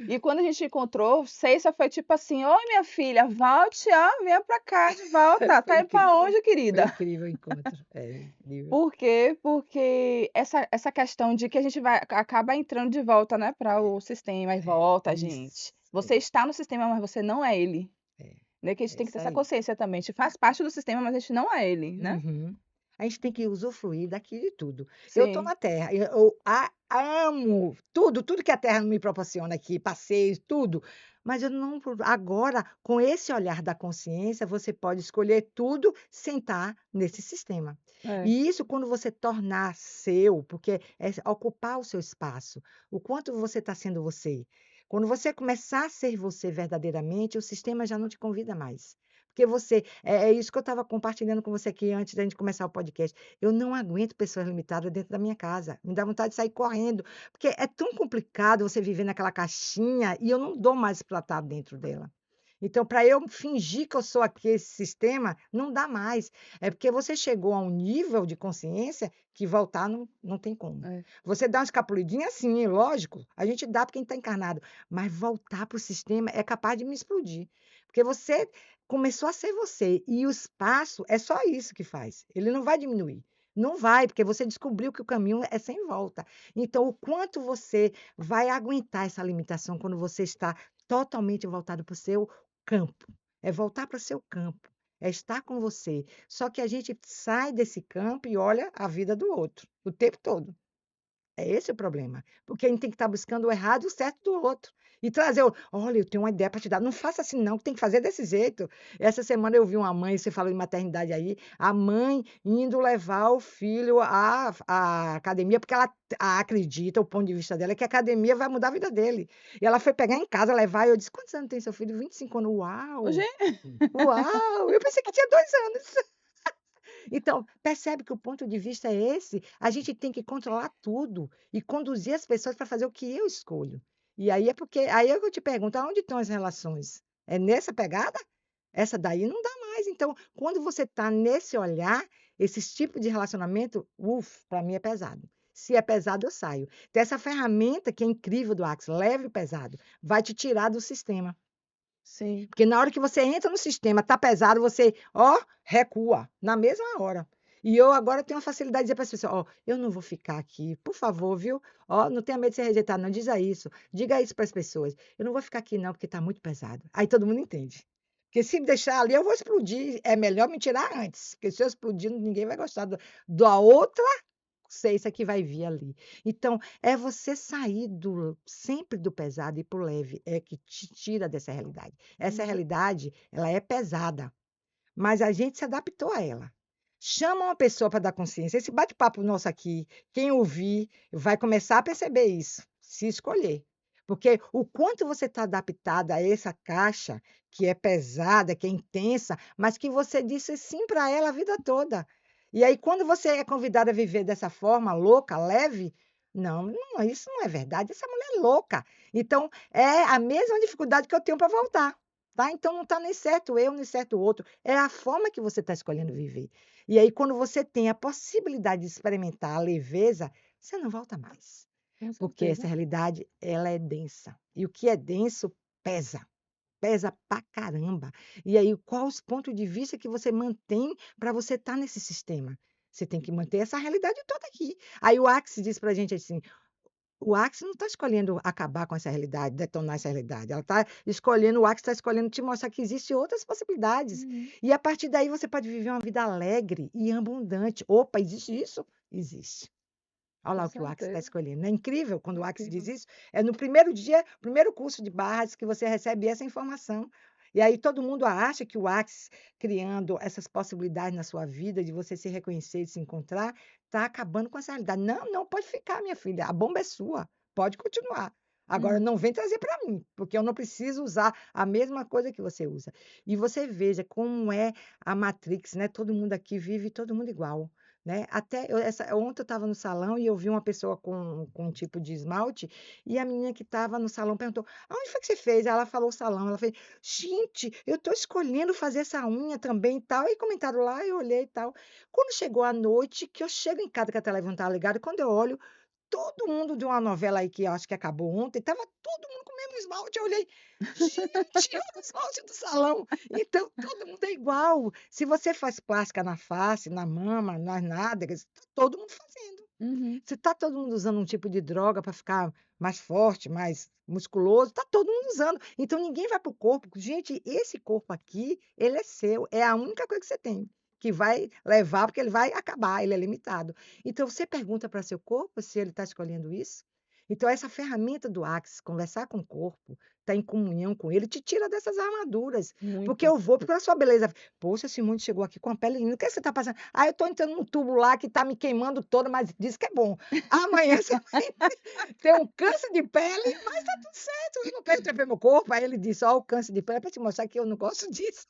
E quando a gente encontrou, Ceissa foi tipo assim: oi, minha filha, volte, ó, venha pra cá de volta. Foi Tá indo pra incrível. onde, Foi querida? incrível o encontro. É incrível. Por quê? Porque essa questão de que a gente acaba entrando de volta, né, para o sistema e volta, Isso. gente. Você está no sistema, mas você não é ele. É, Né? Que a gente é tem que ter isso essa aí. consciência também. A gente faz parte do sistema, mas a gente não é ele, né? Uhum. A gente tem que usufruir daqui de tudo. Eu estou Sim. na Terra, eu amo tudo, tudo que a Terra me proporciona aqui, passeios, tudo. Mas eu não. Agora, com esse olhar da consciência, você pode escolher tudo sem estar nesse sistema. É. E isso, quando você tornar seu, porque é ocupar o seu espaço, o quanto você está sendo você. Quando você começar a ser você verdadeiramente, o sistema já não te convida mais. Porque você é isso que eu estava compartilhando com você aqui antes da gente começar o podcast. Eu não aguento pessoas limitadas dentro da minha casa. Me dá vontade de sair correndo, porque é tão complicado você viver naquela caixinha e eu não dou mais para estar dentro dela. Então, para eu fingir que eu sou aqui esse sistema, não dá mais. É porque você chegou a um nível de consciência que voltar não tem como. É. Você dá uma escapulidinha, sim, lógico, a gente dá porque a gente está encarnado, mas voltar para o sistema é capaz de me explodir. Porque você começou a ser você. E o espaço é só isso que faz. Ele não vai diminuir. Não vai, porque você descobriu que o caminho é sem volta. Então, o quanto você vai aguentar essa limitação quando você está totalmente voltado para o seu campo. É voltar para o seu campo. É estar com você. Só que a gente sai desse campo e olha a vida do outro o tempo todo. É esse o problema, porque a gente tem que estar buscando o errado e o certo do outro. E trazer olha, eu tenho uma ideia para te dar. Não faça assim não, tem que fazer desse jeito. Essa semana eu vi uma mãe, você falou de maternidade aí, a mãe indo levar o filho à academia, porque ela acredita, o ponto de vista dela é que a academia vai mudar a vida dele. E ela foi pegar em casa, levar, e eu disse: "Quantos anos tem seu filho?" 25 anos. Hoje, Uau! Uau! Eu pensei que tinha 2 anos. Então, percebe que o ponto de vista é esse? A gente tem que controlar tudo e conduzir as pessoas para fazer o que eu escolho. E aí é porque aí eu te pergunto, aonde estão as relações? É nessa pegada? Essa daí não dá mais. Então, quando você está nesse olhar, esse tipo de relacionamento, para mim é pesado. Se é pesado, eu saio. Então, essa ferramenta que é incrível do Axis, leve e pesado, vai te tirar do sistema. sim. Porque na hora que você entra no sistema, tá pesado, você, ó, recua, na mesma hora. E eu agora tenho a facilidade de dizer para as pessoas: "Ó, eu não vou ficar aqui, por favor, viu? Ó, não tenha medo de ser rejeitado não, diza isso para as pessoas. Eu não vou ficar aqui não, porque está muito pesado". Aí todo mundo entende. Porque se me deixar ali, eu vou explodir, é melhor me tirar antes, porque se eu explodir, ninguém vai gostar do da outra consciência que vai vir ali. Então, é você sair do sempre do pesado e ir para o leve, é que te tira dessa realidade. Essa Uhum. realidade, ela é pesada. Mas a gente se adaptou a ela. Chama uma pessoa para dar consciência. Esse bate-papo nosso aqui, quem ouvir vai começar a perceber isso, se escolher. Porque o quanto você está adaptada a essa caixa, que é pesada, que é intensa, mas que você disse sim para ela a vida toda. E aí, quando você é convidada a viver dessa forma, louca, leve, não, não, isso não é verdade. Essa mulher é louca. Então, é a mesma dificuldade que eu tenho para voltar. Tá? Então não está nem certo eu, nem certo o outro, é a forma que você está escolhendo viver. E aí quando você tem a possibilidade de experimentar a leveza, você não volta mais, Com porque certeza. essa realidade ela é densa, e o que é denso pesa, pesa pra caramba. E aí qual os pontos de vista que você mantém para você estar nesse sistema? Você tem que manter essa realidade toda aqui. Aí o Axis diz pra gente assim: o Axis não está escolhendo acabar com essa realidade, detonar essa realidade. Ela está escolhendo, o Axis está escolhendo te mostrar que existem outras possibilidades. Uhum. E a partir daí você pode viver uma vida alegre e abundante. Opa, existe isso? Existe. Olha Com lá o que o Axis está certeza. escolhendo. Não é incrível quando o Axis diz Incrível. isso? É no primeiro dia, primeiro curso de barras que você recebe essa informação. E aí todo mundo acha que o Axis, criando essas possibilidades na sua vida, de você se reconhecer e se encontrar, está acabando com essa realidade. Não, não, pode ficar, minha filha. A bomba é sua. Pode continuar. Agora, Uhum. não vem trazer para mim, porque eu não preciso usar a mesma coisa que você usa. E você veja como é a Matrix, né? Todo mundo aqui vive todo mundo igual. Né? Até ontem eu estava no salão e eu vi uma pessoa com um tipo de esmalte, e a menina que estava no salão perguntou: "Aonde foi que você fez?" Ela falou o salão, ela fez: "Gente, eu estou escolhendo fazer essa unha também e tal", e comentaram lá, eu olhei e tal. Quando chegou a noite, que eu chego em casa que a televisão estava ligada, quando eu olho, todo mundo de uma novela aí que eu acho que acabou ontem, estava todo mundo com o mesmo esmalte. Eu olhei, gente, é o esmalte do salão. Então, todo mundo é igual. Se você faz plástica na face, na mama, nas nádegas, tá todo mundo fazendo. Uhum. Se tá todo mundo usando um tipo de droga para ficar mais forte, mais musculoso, tá todo mundo usando. Então ninguém vai para o corpo. Gente, esse corpo aqui, ele é seu, é a única coisa que você tem, que vai levar, porque ele vai acabar, ele é limitado. Então você pergunta para seu corpo se ele está escolhendo isso. Então essa ferramenta do Axis, conversar com o corpo, estar em comunhão com ele, te tira dessas armaduras. Porque Muito. eu vou pela sua beleza. Poxa, Simone chegou aqui com a pele linda. O que você está passando? Ah, eu estou entrando num tubo lá que está me queimando toda, mas diz que é bom. Amanhã você vai ter um câncer de pele, mas está tudo certo. Eu não quero ver meu corpo. Aí ele disse: Ó, o câncer de pele é para te mostrar que eu não gosto disso.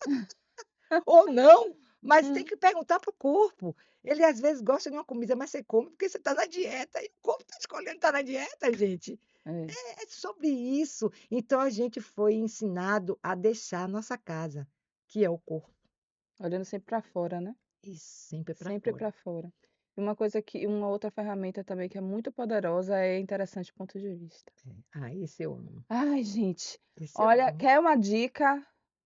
Ou não, mas tem Hum. que perguntar para o corpo. Ele às vezes gosta de uma comida, mas você come porque você está na dieta. E o corpo está escolhendo estar na dieta, gente. É. É sobre isso. Então a gente foi ensinado a deixar a nossa casa, que é o corpo, Olhando sempre para fora, né? e sempre para Sempre fora. para fora. E uma coisa que uma outra ferramenta também que é muito poderosa é interessante ponto de vista. É. Ah, esse eu amo. Ai, gente, Esse eu olha, amo. quer uma dica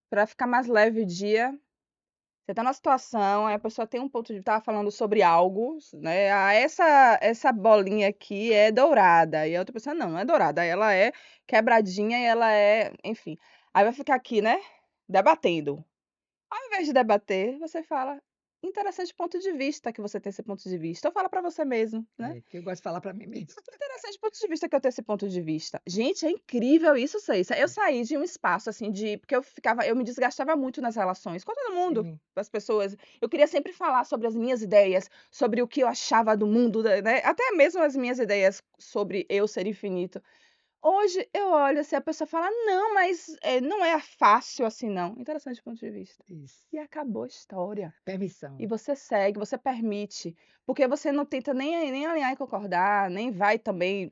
para ficar mais leve o dia? Você tá numa situação, aí a pessoa tem um ponto de tá falando sobre algo, né? Ah, essa bolinha aqui é dourada. E a outra pessoa, não, não é dourada, ela é quebradinha e ela é, enfim. Aí vai ficar aqui, né? Debatendo. Ao invés de debater, você fala, interessante ponto de vista que você tem esse ponto de vista. Ou fala pra você mesmo, né? É, que eu gosto de falar para mim mesmo. Interessante ponto de vista que eu tenho esse ponto de vista. Gente, é incrível isso, Ceissa. Eu saí de um espaço assim de porque eu me desgastava muito nas relações com todo mundo, Sim. com as pessoas. Eu queria sempre falar sobre as minhas ideias, sobre o que eu achava do mundo, né? Até mesmo as minhas ideias sobre eu ser infinito. Hoje eu olho assim, a pessoa fala: "Não, mas, não é fácil assim não". Interessante ponto de vista. Isso. E acabou a história. E Permissão. você segue, você permite, porque você não tenta nem alinhar e concordar, nem vai também,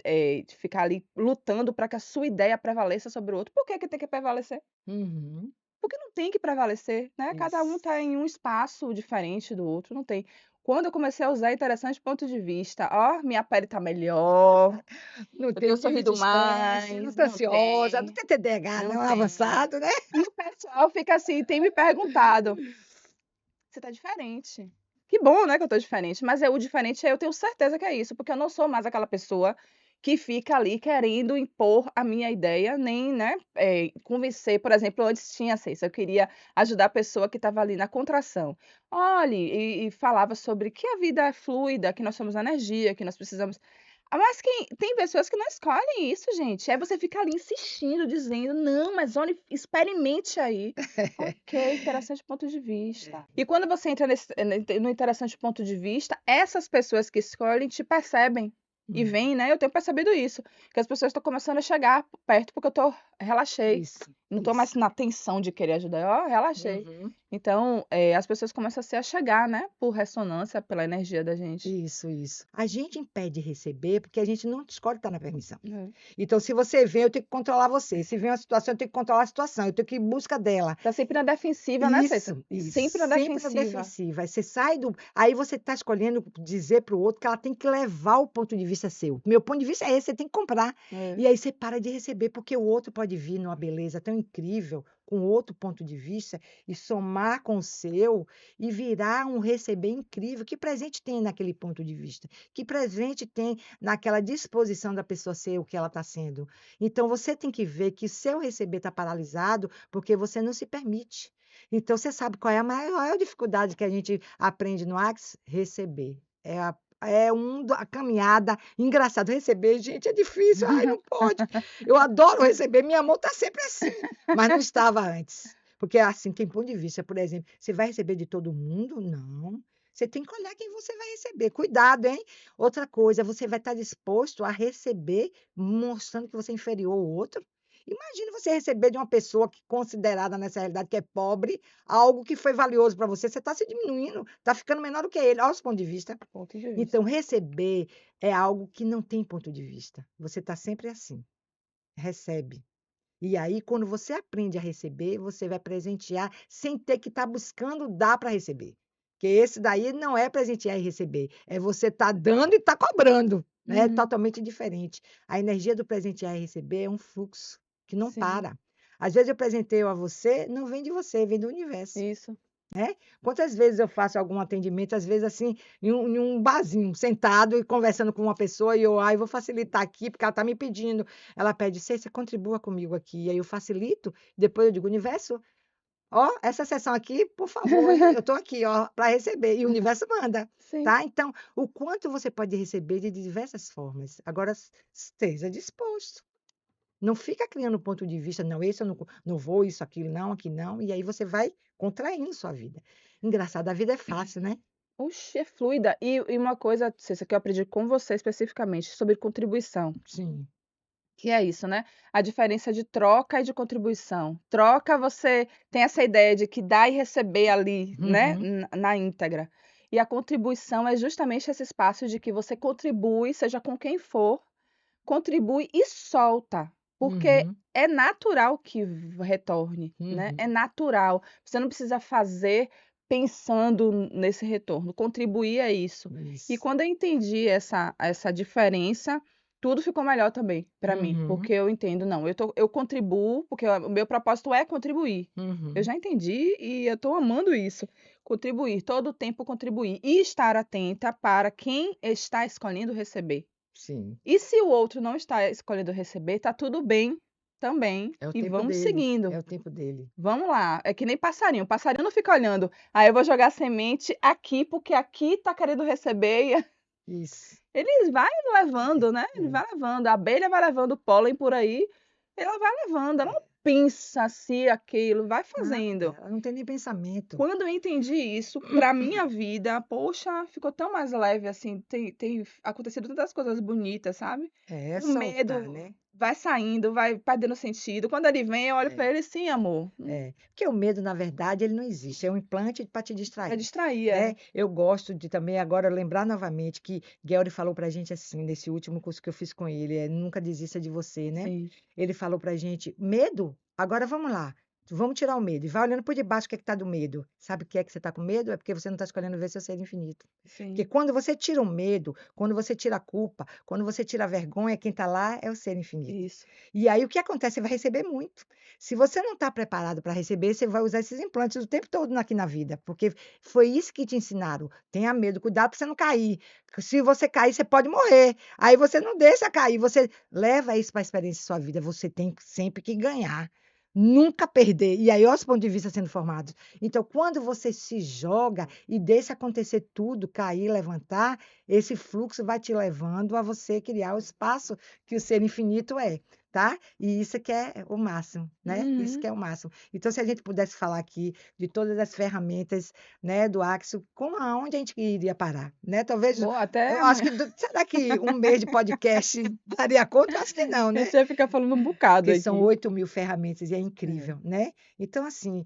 ficar ali lutando para que a sua ideia prevaleça sobre o outro. Por que que tem que prevalecer? Uhum. Porque não tem que prevalecer, né, cada um Isso. está em um espaço diferente do outro, não tem. Quando eu comecei a usar interessante ponto de vista, ó, minha pele tá melhor, Não eu tem tenho nível de sorrido estresse, não mais, tá ansiosa, não tem TDAH não não tem. avançado, né? E o pessoal fica assim, tem me perguntado: "Você tá diferente". Que bom, né, que eu tô diferente, mas o diferente eu tenho certeza que é isso, porque eu não sou mais aquela pessoa que fica ali querendo impor a minha ideia, nem, né, convencer. Por exemplo, antes tinha Cessa, eu queria ajudar a pessoa que estava ali na contração. Olhe, e falava sobre que a vida é fluida, que nós somos energia, que nós precisamos. Mas tem pessoas que não escolhem isso, gente. Aí você fica ali insistindo, dizendo: "Não, mas olhe, experimente aí". Ok, interessante ponto de vista. E quando você entra no interessante ponto de vista, essas pessoas que escolhem te percebem e Hum, veem, né, eu tenho percebido isso, que as pessoas estão começando a chegar perto, porque eu relaxei, isso, não estou isso. mais na tensão de querer ajudar, ó, relaxei. Uhum. Então, as pessoas começam a se achegar, né, por ressonância, pela energia da gente. Isso. A gente impede receber porque a gente não escolhe estar na permissão. É. Então, se você vem, eu tenho que controlar você. Se vem uma situação, eu tenho que controlar a situação. Eu tenho que ir em busca dela. Tá sempre na defensiva, né, Cessa? Isso. Sempre na Sempre na defensiva. defensiva. Aí você sai do. Aí você está escolhendo dizer para o outro que ela tem que levar o ponto de vista seu. Meu ponto de vista é esse, você tem que comprar. É. E aí você para de receber, porque o outro pode vir numa beleza tão incrível, com outro ponto de vista, e somar com o seu, e virar um receber incrível. Que presente tem naquele ponto de vista? Que presente tem naquela disposição da pessoa ser o que ela está sendo? Então, você tem que ver que seu receber está paralisado porque você não se permite. Então, você sabe qual é a maior dificuldade que a gente aprende no Axis? Receber. A caminhada. Engraçado, receber, gente, é difícil. Ai, não pode. Eu adoro receber. Minha mão está sempre assim, mas não estava antes. Porque assim, tem ponto de vista, por exemplo, você vai receber de todo mundo? Não. Você tem que olhar quem você vai receber. Cuidado, hein? Outra coisa, você vai estar disposto a receber mostrando que você é inferior ao outro? Imagine você receber de uma pessoa que considerada nessa realidade que é pobre, algo que foi valioso para você, você está se diminuindo, está ficando menor do que ele. Olha os pontos de vista. Ponto de Então, vista. receber é algo que não tem ponto de vista. Você está sempre assim, recebe. E aí, quando você aprende a receber, você vai presentear sem ter que estar buscando dar para receber. Porque esse daí não é presentear e receber, é você estar dando e estar cobrando, né? É Uhum. totalmente diferente. A energia do presentear e receber é um fluxo que não Sim, para. Às vezes eu presenteio a você, não vem de você, vem do universo. isso. Né? Quantas vezes eu faço algum atendimento, às vezes assim, em um barzinho, sentado e conversando com uma pessoa, e eu, vou facilitar aqui, porque ela está me pedindo. Ela pede: "Você contribua comigo aqui". E aí eu facilito, depois eu digo: "Universo, ó, essa sessão aqui, por favor, hein, eu estou aqui, ó, para receber", e o universo manda, Sim. tá? Então, o quanto você pode receber de diversas formas. Agora, esteja disposto. Não fica criando ponto de vista: "Não, esse eu não vou, isso, aquilo não, aqui não", e aí você vai contraindo sua vida. Engraçado, a vida é fácil, né? Oxe, é fluida. E uma coisa, Cissa, que eu aprendi com você especificamente, sobre contribuição, Sim. que é isso, né? A diferença de troca e de contribuição. Troca, você tem essa ideia de que dá e receber ali, né, Uhum, na íntegra. E a contribuição é justamente esse espaço de que você contribui, seja com quem for, contribui e solta, porque uhum, é natural que retorne, né, é uhum. natural. Você não precisa fazer pensando nesse retorno, contribuir é isso. E Isso. quando eu entendi essa diferença, tudo ficou melhor também para mim, Uhum, porque eu entendo, não, eu contribuo, porque o meu propósito é contribuir. Eu uhum. já entendi e eu estou amando isso. Contribuir, todo o tempo contribuir e estar atenta para quem está escolhendo receber. Sim. E se o outro não está escolhendo receber, tá tudo bem também, É o e tempo vamos dele, é seguindo. o tempo dele. Vamos lá, é que nem passarinho, o passarinho não fica olhando, aí eu vou jogar semente aqui, porque aqui tá querendo receber, e Isso. ele vai levando, né, ele É, vai levando, a abelha vai levando pólen por aí, ela vai levando, ela não é. pensa se aquilo, vai Nada, fazendo. ela não tem nem pensamento. Quando eu entendi isso, pra minha vida, poxa, ficou tão mais leve, assim, tem acontecido tantas coisas bonitas, sabe. É O soltar, medo né? vai saindo, vai perdendo sentido. Quando ele vem, eu olho pra É. ele: "Sim, amor", Porque o medo, na verdade, ele não existe, é um implante para te pra distrair, distrair, né. é. Eu gosto de também agora lembrar novamente que Gary falou para a gente assim, nesse último curso que eu fiz com ele, "Nunca desista de você", né. Sim. Ele falou para a gente: "Medo? Agora vamos lá, Vamos tirar o medo. E vai olhando por debaixo o que está do medo. Sabe o que é que você está com medo? É porque você não está escolhendo ver seu ser infinito. Porque Sim, quando você tira o medo, quando você tira a culpa, quando você tira a vergonha, quem está lá é o ser infinito. isso. E aí o que acontece? Você vai receber muito. Se você não está preparado para receber, você vai usar esses implantes o tempo todo aqui na vida. Porque foi isso que te ensinaram. Tenha medo, cuidado para você não cair. Se você cair, você pode morrer. Aí você não deixa cair, você leva isso para a experiência da sua vida. Você tem sempre que ganhar. Nunca perder. E aí, olha os pontos de vista sendo formados. Então, quando você se joga e deixa acontecer tudo, cair, levantar, esse fluxo vai te levando a você criar o espaço que o ser infinito é, tá? E isso que é o máximo, né? Isso Uhum. que é o máximo. Então, se a gente pudesse falar aqui de todas as ferramentas, né, do Axo, como aonde a gente iria parar, né? Talvez, Bom, até eu acho amanhã. que, será que um mês de podcast daria conta? Eu acho que não, A né? gente vai ficar falando um bocado Porque são aqui. 8.000 ferramentas e é É. incrível, né? Então, assim,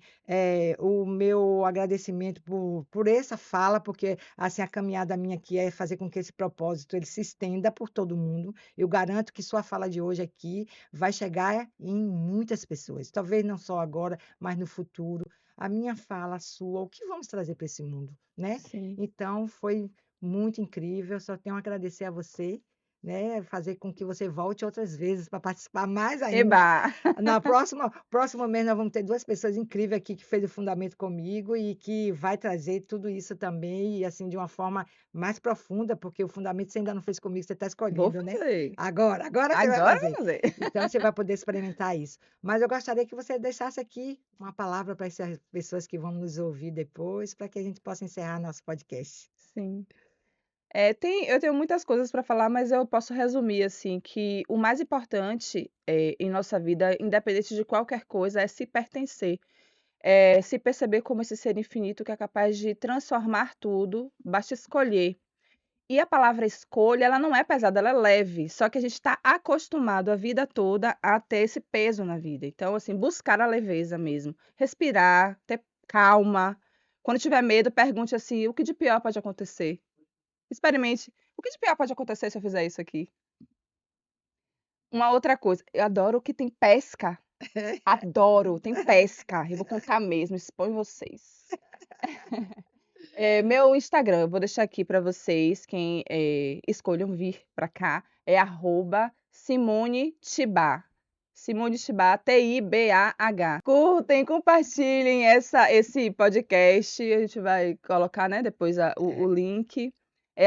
o meu agradecimento por essa fala, porque assim, a caminhada minha aqui é fazer com que esse propósito ele se estenda por todo mundo. Eu garanto que sua fala de hoje aqui vai chegar em muitas pessoas. Talvez não só agora, mas no futuro. A minha fala, a sua, o que vamos trazer para esse mundo, né? Sim. Então, foi muito incrível. Só tenho a agradecer a você, né? Fazer com que você volte outras vezes para participar mais ainda. Eba! Na próximo mês nós vamos ter 2 pessoas incríveis aqui que fez o fundamento comigo e que vai trazer tudo isso também e, assim, de uma forma mais profunda, porque o fundamento você ainda não fez comigo, você está Vou escolhendo, né. fazer. Agora você vai Agora eu vou fazer. fazer. Então você vai poder experimentar isso. Mas eu gostaria que você deixasse aqui uma palavra para essas pessoas que vão nos ouvir depois, para que a gente possa encerrar nosso podcast. Sim. Eu tenho muitas coisas para falar, mas eu posso resumir, assim, que o mais importante, em nossa vida, independente de qualquer coisa, é se pertencer. Se perceber como esse ser infinito que é capaz de transformar tudo, basta escolher. E a palavra escolha, ela não é pesada, ela é leve, só que a gente está acostumado a vida toda a ter esse peso na vida. Então, assim, buscar a leveza mesmo, respirar, ter calma. Quando tiver medo, pergunte assim: o que de pior pode acontecer? Experimente. O que de pior pode acontecer se eu fizer isso aqui? Uma outra coisa, eu adoro que tem pesca. Adoro, tem pesca. Eu vou contar mesmo, exponho vocês. Meu Instagram, eu vou deixar aqui para vocês, quem escolham vir para cá, é @Simone Tibá. Simone Tibá, Tibah. Curtem, compartilhem esse podcast. A gente vai colocar, né, depois o link.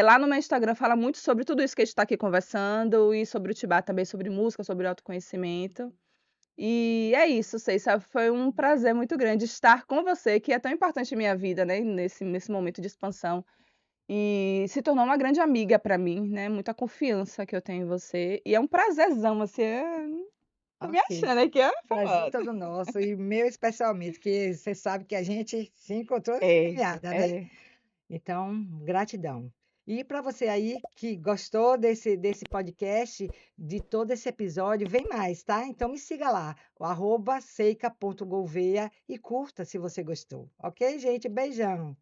Lá no meu Instagram fala muito sobre tudo isso que a gente está aqui conversando e sobre o Tibá também, sobre música, sobre autoconhecimento. E é isso, Ceissa, foi um prazer muito grande estar com você, que é tão importante em minha vida, né, nesse momento de expansão. E se tornou uma grande amiga para mim, né, muita confiança que eu tenho em você. E é um prazerzão, assim, tô me Ok. achando aqui, ó, Prazer famosa. todo nosso e meu especialmente, que você sabe que a gente se encontrou nessa É, caminhada, né. é. Então, gratidão. E para você aí que gostou desse podcast, de todo esse episódio, vem mais, tá? Então me siga lá, o @seica.gouveia e curta se você gostou, ok, gente? Beijão.